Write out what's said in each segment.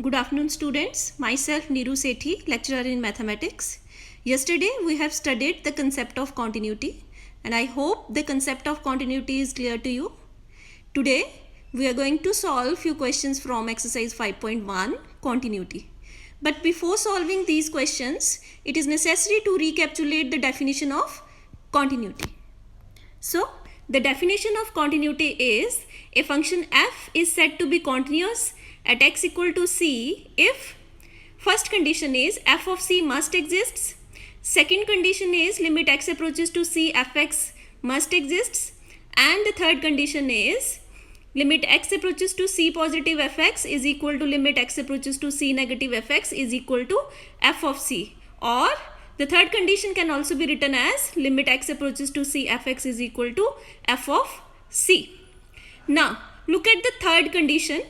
Good afternoon, students. Myself Neeru Sethi, lecturer in mathematics. Yesterday we have studied the concept of continuity, and I hope the concept of continuity is clear to you. Today we are going to solve few questions from exercise 5.1 continuity. But before solving these questions, it is necessary to recapitulate the definition of continuity. So, the definition of continuity is a function f is said to be continuous at x equal to c if first condition is f of c must exists, second condition is limit x approaches to c fx must exists, and the third condition is limit x approaches to c positive fx is equal to limit x approaches to c negative fx is equal to f of c, or the third condition can also be written as limit x approaches to c fx is equal to f of c. Now look at the third condition.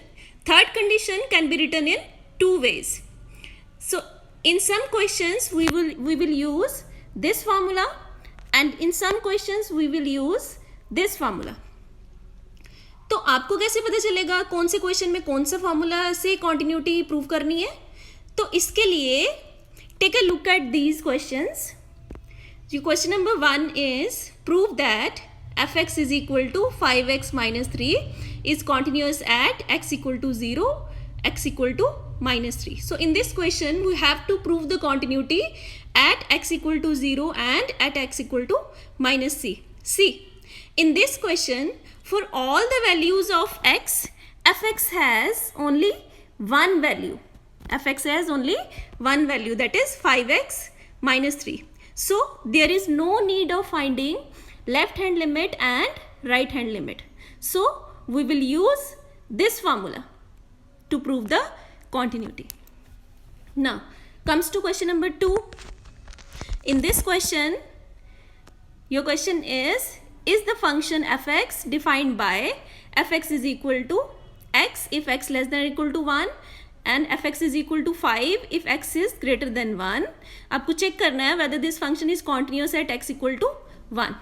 Third condition can be written in two ways. So in some questions we will use this formula, and in some questions we will use this formula. तो आपको कैसे पता चलेगा कौन से question में कौन सा फॉर्मूला से कॉन्टिन्यूटी प्रूव करनी है? तो इसके लिए take a look at these questions. So question number 1 is prove that fx is equal to 5x minus 3 is continuous at x equal to 0, x equal to minus 3. So in this question we have to prove the continuity at x equal to 0 and at x equal to minus c. See, in this question for all the values of x, fx has only one value. Fx has only one value, that is 5x minus 3. So there is no need of finding left hand limit and right hand limit. So we will use this formula to prove the continuity. Now comes to question number 2. In this question, your question is the function fx defined by fx is equal to x if x less than or equal to 1 and fx is equal to 5 if x is greater than 1. आपको check करना है whether this function is continuous at x equal to 1.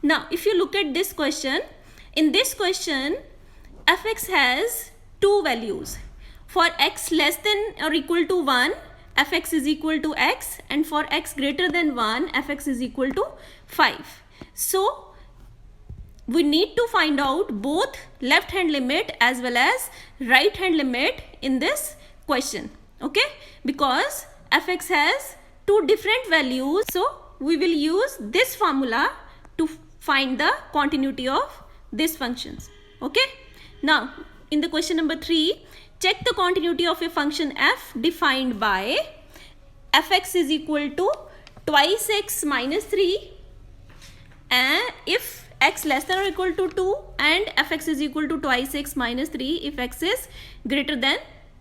Now if you look at this question, in this question fx has two values. For x less than or equal to 1, fx is equal to x, and for x greater than 1, fx is equal to 5. So we need to find out both left hand limit as well as right hand limit in this question, okay, because fx has two different values. So we will use this formula to find the continuity of these functions, okay. Now in the question number 3, check the continuity of a function f defined by fx is equal to twice x minus 3 and if x less than or equal to 2 and fx is equal to twice x minus 3 if x is greater than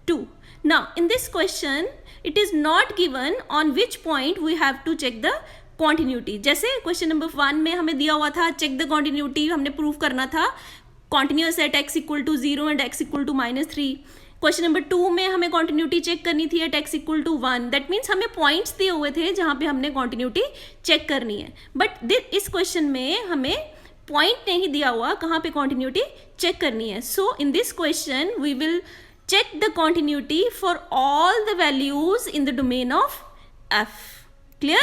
2. Now in this question it is not given on which point we have to check the continuity. जैसे question number 1 में हमें दिया हुआ था check the continuity, हमने prove करना था continuous at x equal to 0 and x equal to minus 3. Question number 2 में हमें continuity चेक करनी थी at x equal to 1. That means हमें पॉइंट्स दिए हुए थे जहाँ पे हमने continuity चेक करनी है, बट इस क्वेश्चन में हमें पॉइंट नहीं दिया हुआ कहाँ पे continuity चेक करनी है. So in this question we will check the continuity for all the values in the domain of f. Clear?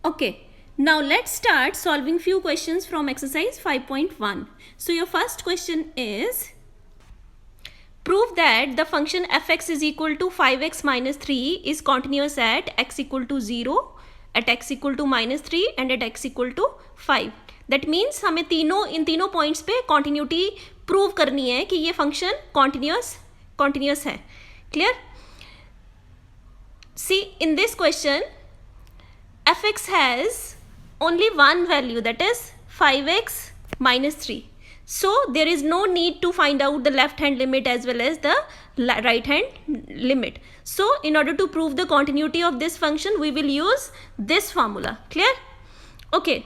Okay. Now let's start solving few questions from exercise 5.1. So your first question is prove that the function fx is equal to 5x minus 3 is continuous at x equal to 0, at x equal to minus 3 and at x equal to 5. That means हमें इन तीनों points पे continuity prove करनी है कि ये function continuous है. Clear? See in this question fx has only one value, that is 5x minus 3. So there is no need to find out the left hand limit as well as the right hand limit. So in order to prove the continuity of this function we will use this formula. Clear? Okay.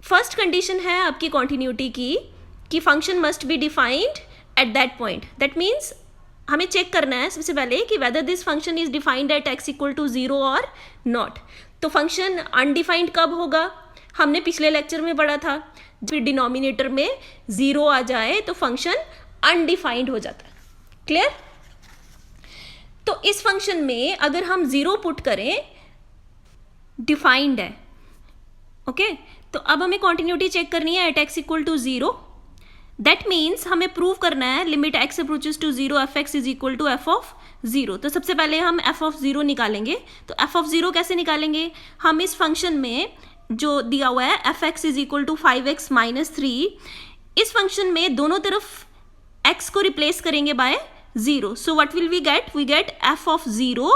First condition है आपकी continuity की कि function must be defined at that point. That means हमें check करना है सबसे पहले कि whether this function is defined at x equal to 0 और नॉट. तो फंक्शन अनडिफाइंड कब होगा? हमने पिछले लेक्चर में पढ़ा था जब डिनोमिनेटर में 0 आ जाए तो फंक्शन अनडिफाइंड हो जाता है. क्लियर? तो इस फंक्शन में अगर हम 0 पुट करें, डिफाइंड है, ओके तो अब हमें कॉन्टिन्यूटी चेक करनी है at x equal to 0. That means हमें प्रूव करना है limit x approaches to 0 f x is equal to f of 0. तो सबसे पहले हम एफ ऑफ 0 निकालेंगे. तो एफ ऑफ 0 कैसे निकालेंगे? हम इस फंक्शन में जो दिया हुआ है f x is equal to 5x minus 3, इस फंक्शन में दोनों तरफ x को रिप्लेस करेंगे by 0. So what will we get? We get f of 0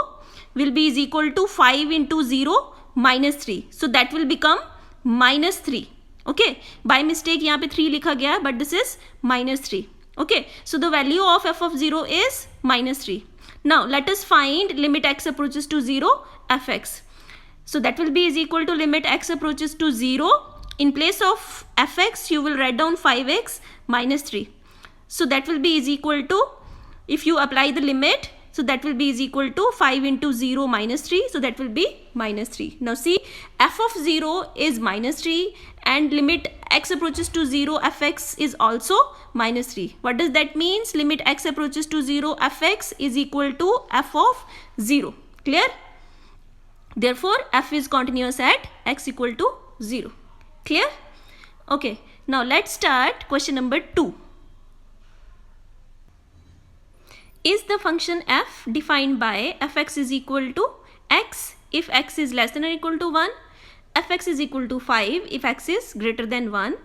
will be is equal to 5 into 0 minus 3. So that will become minus 3. Okay, by mistake यहाँ पे 3 लिखा गया है, but this is minus 3. Okay, so the value of f of 0 is minus 3. Now let us find limit x approaches to 0 f x. So that will be is equal to limit x approaches to 0. In place of fx, you will write down 5x minus 3. So that will be is equal to, if you apply the limit, so that will be is equal to 5 into 0 minus 3. So that will be minus 3. Now see, f of 0 is minus 3 and limit x approaches to 0 fx is also minus 3. What does that means? Limit x approaches to 0 fx is equal to f of 0. Clear? Therefore, f is continuous at x equal to 0. Clear? Okay. Now, let's start question number 2. Is the function f defined by fx is equal to x if x is less than or equal to 1, fx is equal to 5 if x is greater than 1,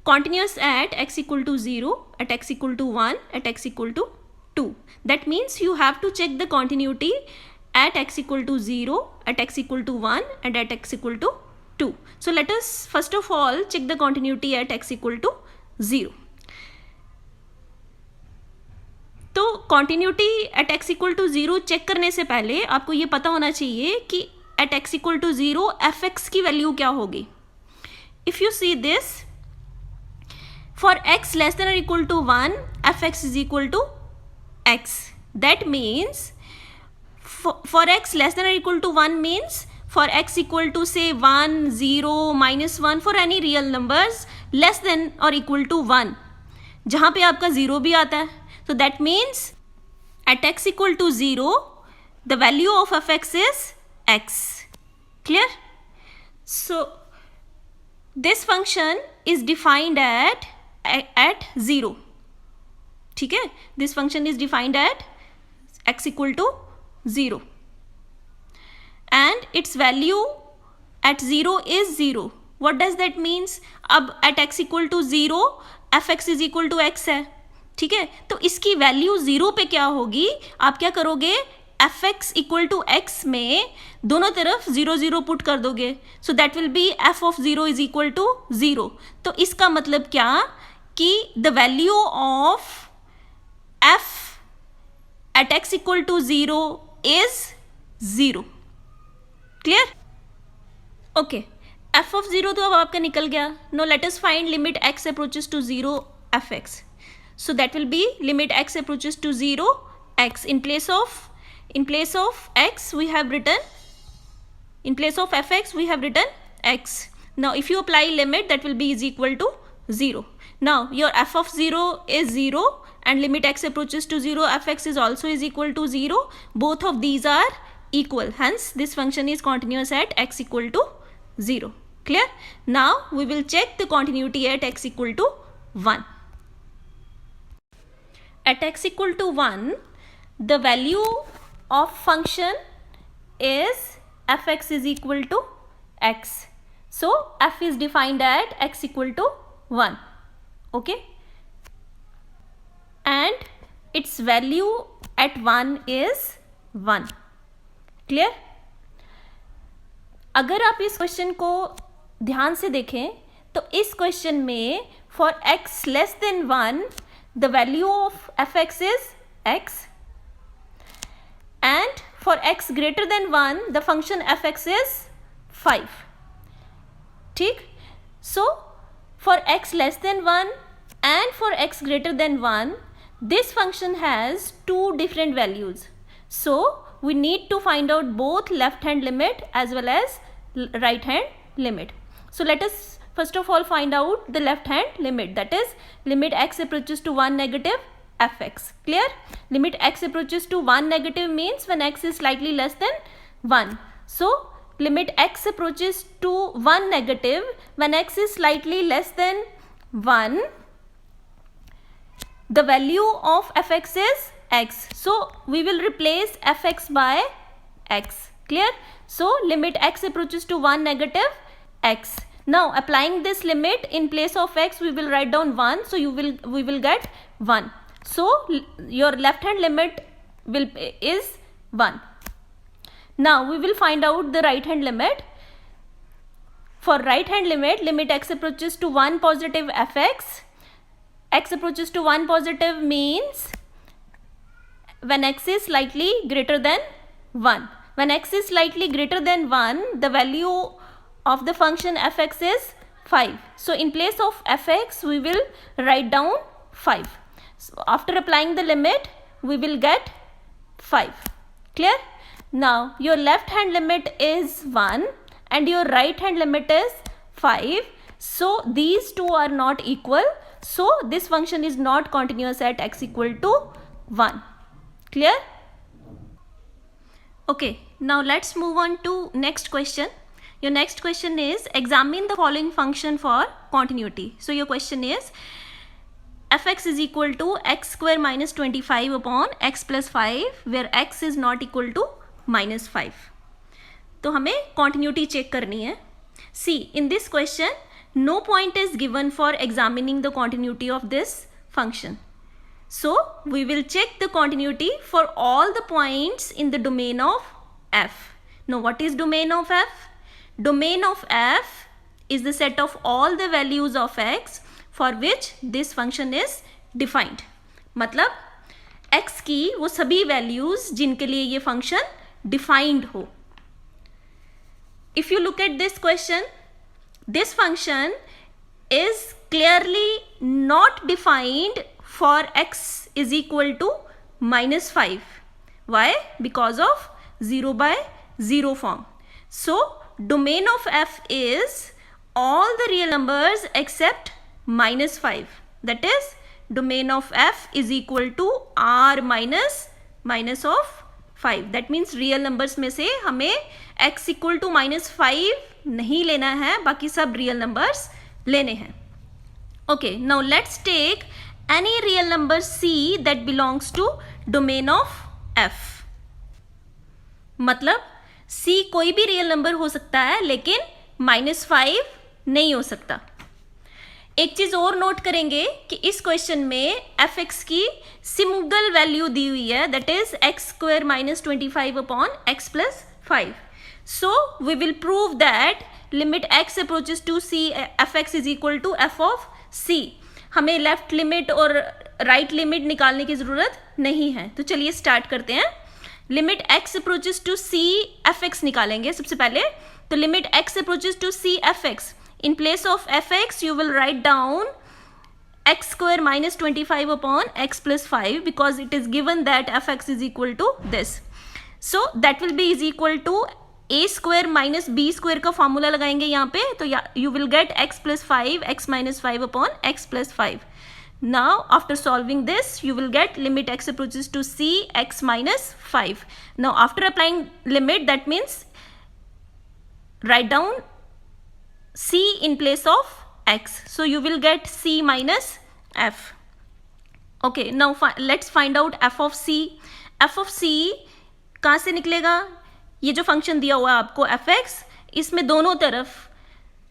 continuous at x equal to 0, at x equal to 1, at x equal to 2. That means you have to check the continuity at x equal to 0, at x equal to 1 and at x equal to 2. So let us first of all check the continuity at x equal to 0. तो continuity at x equal to 0 check करने से पहले आपको ये पता होना चाहिए कि at x equal to 0 fx की वैल्यू क्या होगी. If you see this, for x less than or equal to 1, fx is equal to x. That means for x less than or equal to 1 means for x equal to say 1, 0, minus 1, for any real numbers less than or equal to 1, जहाँ पे आपका 0 भी आता है. So that means at x equal to 0, the value of fx is x. Clear? So this function is defined at 0. ठीक है? This function is defined at x equal to 0 and its value at 0 is 0. What does that means? अब at x equal to 0 fx is equal to x है, ठीक है. तो इसकी value 0 पे क्या होगी? आप क्या करोगे? fx equal to x में दोनों तरफ 0 0 पुट कर दोगे. So that will be f of 0 is equal to 0. तो इसका मतलब क्या कि the value of f at x equal to 0 is 0. Clear? Okay. f of 0 तो अब आपका निकल गया. Now let us find limit x approaches to 0 fx. So that will be limit x approaches to 0 x. In place of x we have written, in place of fx we have written x. Now if you apply limit, that will be is equal to 0. Now your f of 0 is 0 and limit x approaches to 0 fx is also is equal to 0. Both of these are equal. Hence this function is continuous at x equal to 0. Clear? Now we will check the continuity at x equal to 1. At x equal to 1, the value of function is fx is equal to x. So f is defined at x equal to 1. Okay? And its value at 1 is 1. Clear? अगर आप इस question को ध्यान से देखें तो इस question में for x less than 1, the value of fx is x, and for x greater than 1, the function fx is 5. ठीक? So for x less than 1 and for x greater than 1, this function has two different values. So we need to find out both left hand limit as well as right hand limit. So let us first of all find out the left hand limit, that is limit x approaches to 1 negative fx. Clear? Limit x approaches to 1 negative means when x is slightly less than 1. So limit x approaches to 1 negative when x is slightly less than 1. The value of fx is x. So we will replace fx by x. Clear? So limit x approaches to 1 negative x. Now applying this limit in place of x, we will write down 1. So we will get 1. So your left hand limit is 1. Now we will find out the right hand limit. For right hand limit, limit x approaches to 1 positive fx. X approaches to 1 positive means when x is slightly greater than 1. When x is slightly greater than 1, the value of the function fx is 5. So in place of fx, we will write down 5. So after applying the limit, we will get 5. Clear? Now your left hand limit is 1 and your right hand limit is 5. So these two are not equal. So this function is not continuous at x equal to 1. Clear? Okay, now let's move on to next question. Your next question is examine the following function for continuity. So your question is fx is equal to x square minus 25 upon x plus 5 where x is not equal to minus 5. तो हमें continuity check करनी है. See, in this question, no point is given for examining the continuity of this function. So we will check the continuity for all the points in the domain of f. Now what is domain of f? Domain of f is the set of all the values of x for which this function is defined. मतलब x की वो सभी values जिनके लिए ये function defined हो. If you look at this question, this function is clearly not defined for x is equal to minus 5. Why? Because of 0 by 0 form. So domain of f is all the real numbers except minus 5. That is, domain of f is equal to r minus of 5. That means real numbers में से हमें x equal to minus 5 नहीं लेना है, बाकी सब real numbers लेने हैं. Okay, now let's take any real number c that belongs to domain of f. मतलब c कोई भी real number हो सकता है लेकिन minus 5 नहीं हो सकता. एक चीज और नोट करेंगे कि इस क्वेश्चन में fx की सिंगल वैल्यू दी हुई है, that is x square minus 25 upon x plus 5. So we will prove that limit x approaches to c fx is equal to f of c. हमें लेफ्ट लिमिट और right limit निकालने की जरूरत नहीं है. तो चलिए स्टार्ट करते हैं. Limit x approaches to c fx निकालेंगे सबसे पहले. तो limit x approaches to c fx, in place of fx you will write down x square minus 25 upon x plus 5 because it is given that fx is equal to this. So that will be is equal to a square minus b square का formula लगाएंगे यहाँ पे. तो you will get x plus 5 x minus 5 upon x plus 5. Now after solving this you will get limit x approaches to c x minus 5. Now after applying limit, that means write down c in place of x. So you will get c minus f. Okay, now let's find out f of c. f of c कहाँ से निकलेगा? ये जो function दिया हुआ है आपको fx, इसमें दोनों तरफ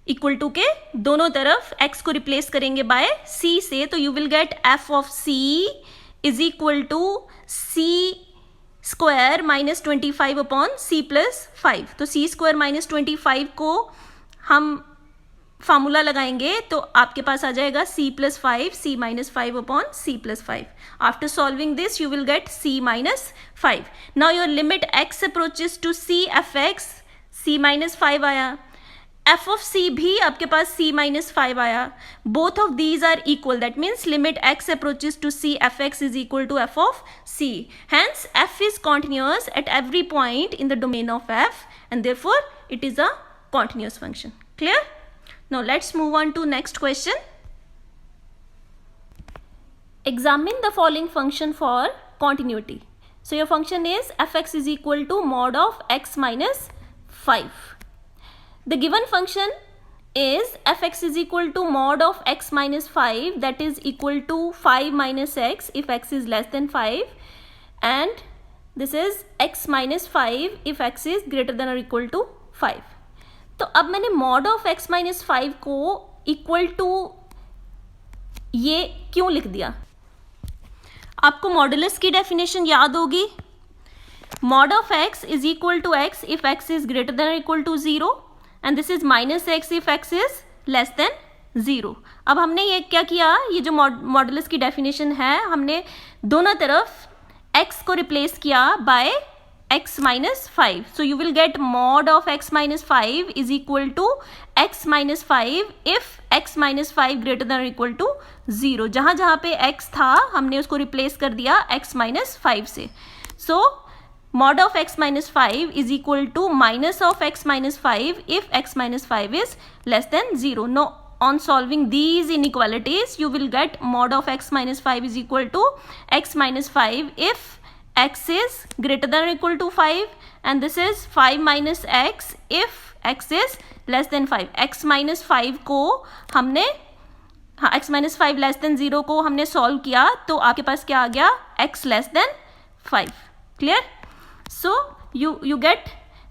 इक्वल टू के दोनों तरफ x को रिप्लेस करेंगे बाय c से. तो you will get f of c is equal to c square minus 25 upon c plus 5. तो c स्क्वायर माइनस 25 को हम फार्मूला लगाएंगे तो आपके पास आ जाएगा c plus 5 c minus 5 upon c plus 5. After solving this you will get c minus 5. Now your limit x approaches to c fx, c minus 5 आया. f of c भी आपके पास c माइनस 5 आया. Both of these are equal, that means limit x approaches to c fx is equal to f of c. Hence f is continuous at every point in the domain of f and therefore it is a continuous function. Clear? Now let's move on to next question. examine the following function for continuity. So your function is fx is equal to mod of x minus 5. The given function is fx is equal to mod of x minus 5, that is equal to 5 minus x if x is less than 5, and this is x minus 5 if x is greater than or equal to 5. तो अब मैंने mod of x minus 5 को equal to ये क्यों लिख दिया? आपको modulus की डेफिनेशन याद होगी. Mod of x is equal to x if x is greater than or equal to 0 and this is minus x if x is less than 0. अब हमने ये क्या किया, ये जो मॉडुलस की डेफिनेशन है हमने दोनों तरफ x को रिप्लेस किया bye x minus 5. So you will get mod of x minus 5 is equal to x minus 5 if x minus 5 greater than or equal to 0. जहाँ जहाँ पे x था हमने उसको रिप्लेस कर दिया x minus 5 से. So mod of x minus 5 is equal to minus of x minus 5 if x minus 5 is less than 0. Now on solving these inequalities you will get mod of x minus 5 is equal to x minus 5 if x is greater than or equal to 5 and this is 5 minus x if x is less than 5. x minus 5 को हमने x minus 5 less than 0 को हमने solve किया तो आपके पास क्या आ गया, x less than 5. Clear? So you get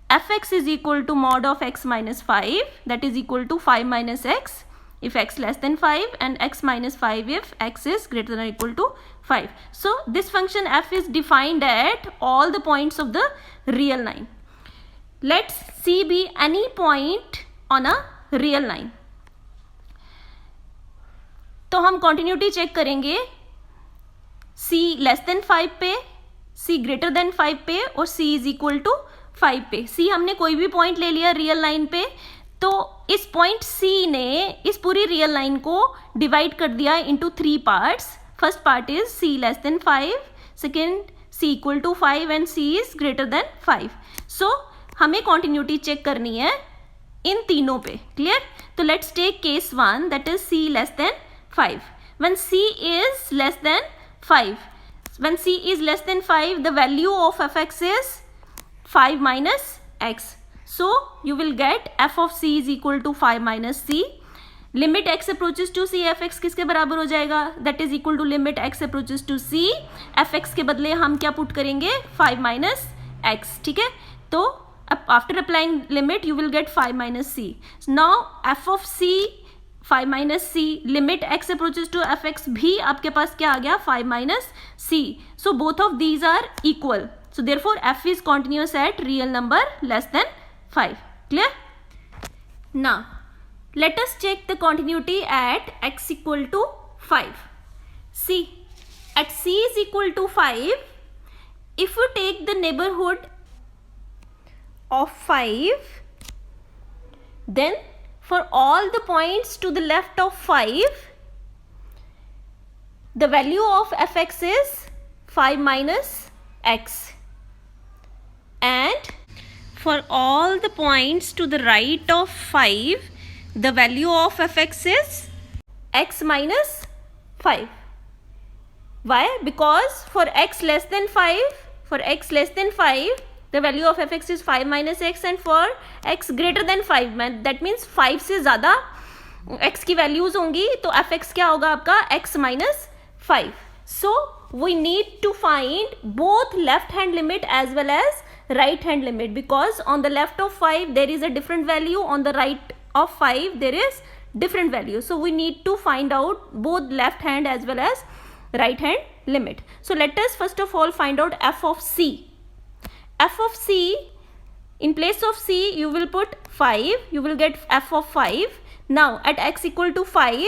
fx is equal to mod of x minus 5, that is equal to 5 minus x if x less than 5 and x minus 5 if x is greater than or equal to 5. So this function f is defined at all the points of the real line. Let c be any point on a real line. तो हम continuity check करेंगे c less than 5 पे, c greater than 5 पे और c is equal to 5 पे. c हमने कोई भी point ले लिया real line पे तो इस पॉइंट C ने इस पूरी रियल लाइन को डिवाइड कर दिया into 3 parts. First part is C less than 5, second C equal to 5 and C is greater than 5. So हमें कॉन्टिन्यूटी चेक करनी है इन तीनों पे. क्लियर? तो let's take case 1 that is C less than 5. When C is less than 5, when C is less than 5 the value of fx is 5 minus x. So you will get f of c is equal to 5 minus c. Limit x approaches to c, fx किसके बराबर हो जाएगा, that is equal to limit x approaches to c. fx के बदले हम क्या put करेंगे, 5 minus x. ठीक है, तो after applying limit you will get 5 minus c. Now f of c 5 minus c, limit x approaches to fx भी आपके पास क्या आ गया, 5 minus c. So both of these are equal. So therefore f is continuous at real number less than 5. Clear? Now let us check the continuity at x equal to 5. See, at c is equal to 5, if you take the neighborhood of 5, then for all the points to the left of 5, the value of fx is 5 minus x, and for all the points to the right of 5, the value of fx is x minus 5. Why? Because for x less than 5, the value of fx is 5 minus x, and for x greater than 5, that means 5 से ज़्यादा x की values होंगी तो fx क्या होगा आपका, x minus 5. So we need to find both left hand limit as well as right hand limit, because on the left of 5 there is a different value, on the right of 5 there is different value. So we need to find out both left hand as well as right hand limit. So let us first of all find out f of c. F of c, in place of c you will put 5, you will get f of 5. Now at x equal to 5,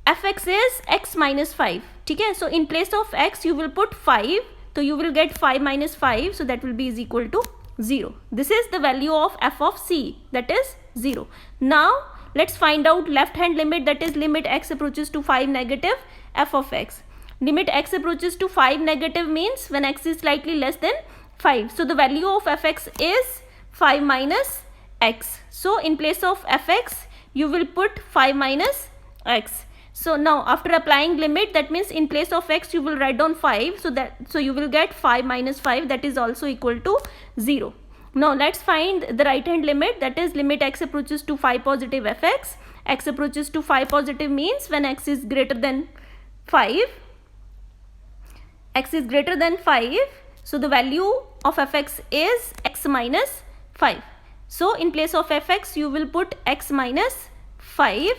fx is x minus 5. ठीक है, so in place of x you will put 5, so you will get 5 minus 5, so that will be is equal to 0. This is the value of f of c, that is 0. Now let's find out left hand limit, that is limit x approaches to 5 negative f of x. Limit x approaches to 5 negative means when x is slightly less than 5. So the value of fx is 5 minus x. So in place of fx you will put 5 minus x. So now after applying limit, that means in place of x you will write down 5, so you will get 5 minus 5, that is also equal to 0. Now let's find the right hand limit, that is limit x approaches to 5 positive fx. X approaches to 5 positive means when x is greater than 5. X is greater than 5, so the value of fx is x minus 5. So in place of fx you will put x minus 5.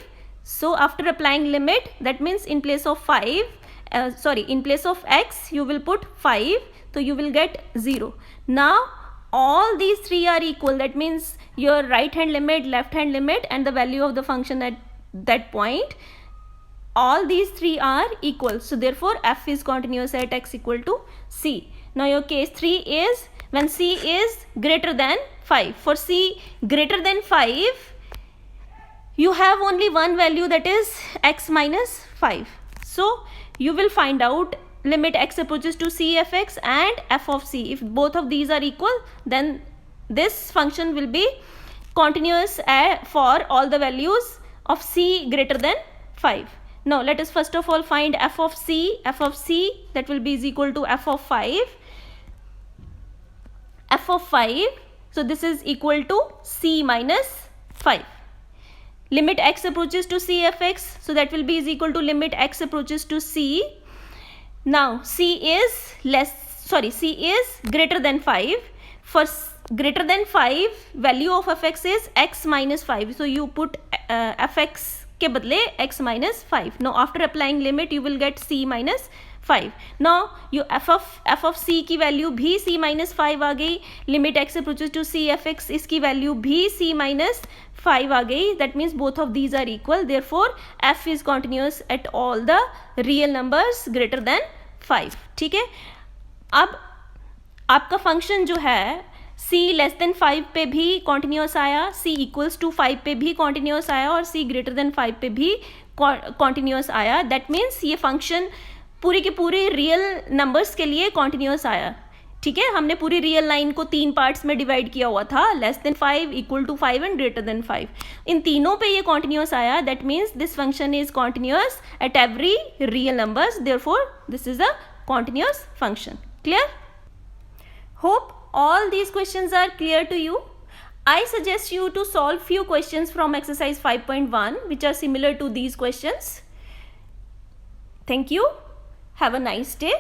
So after applying limit, that means in place of in place of x you will put 5, so you will get 0. Now all these three are equal, that means your right hand limit, left hand limit, and the value of the function at that point, all these three are equal. So therefore f is continuous at x equal to c. Now your case 3 is when c is greater than 5. For c greater than 5, you have only one value, that is x minus 5. So you will find out limit x approaches to c fx and f of c. If both of these are equal, then this function will be continuous for all the values of c greater than 5. Now let us first of all find f of c. F of c, that will be is equal to f of 5. F of 5, so this is equal to c minus 5. Limit x approaches to c fx, so that will be is equal to limit x approaches to c. Now c is greater than 5. For greater than 5, value of fx is x minus 5. So you put fx के बदले x minus 5. Now after applying limit you will get c minus 5. Now you f of c की value भी c minus 5 आ गई. Limit x approaches to c fx, इसकी value भी c minus 5 आ गई. That means both of these are equal. Therefore f is continuous at all the real numbers greater than 5. ठीक है. अब आपका फंक्शन जो है c लेस देन 5 पे भी कॉन्टिन्यूस आया, c इक्वल्स टू 5 पे भी कॉन्टिन्यूस आया और c ग्रेटर देन 5 पे भी कॉन्टिन्यूस आया. दैट मीन्स ये फंक्शन पूरी के पूरे रियल नंबर्स के लिए कॉन्टिन्यूस आया. ठीक है, हमने पूरी रियल लाइन को 3 पार्ट्स में डिवाइड किया हुआ था, less than 5, equal to 5 and greater than 5. इन तीनों पे ये कॉन्टिन्यूस आया. That means this function is continuous at every real numbers. Therefore this is a continuous function. Clear? Hope all these questions are clear to you. I suggest you to solve few questions from exercise 5.1 which are similar to these questions. Thank you. Have a nice day.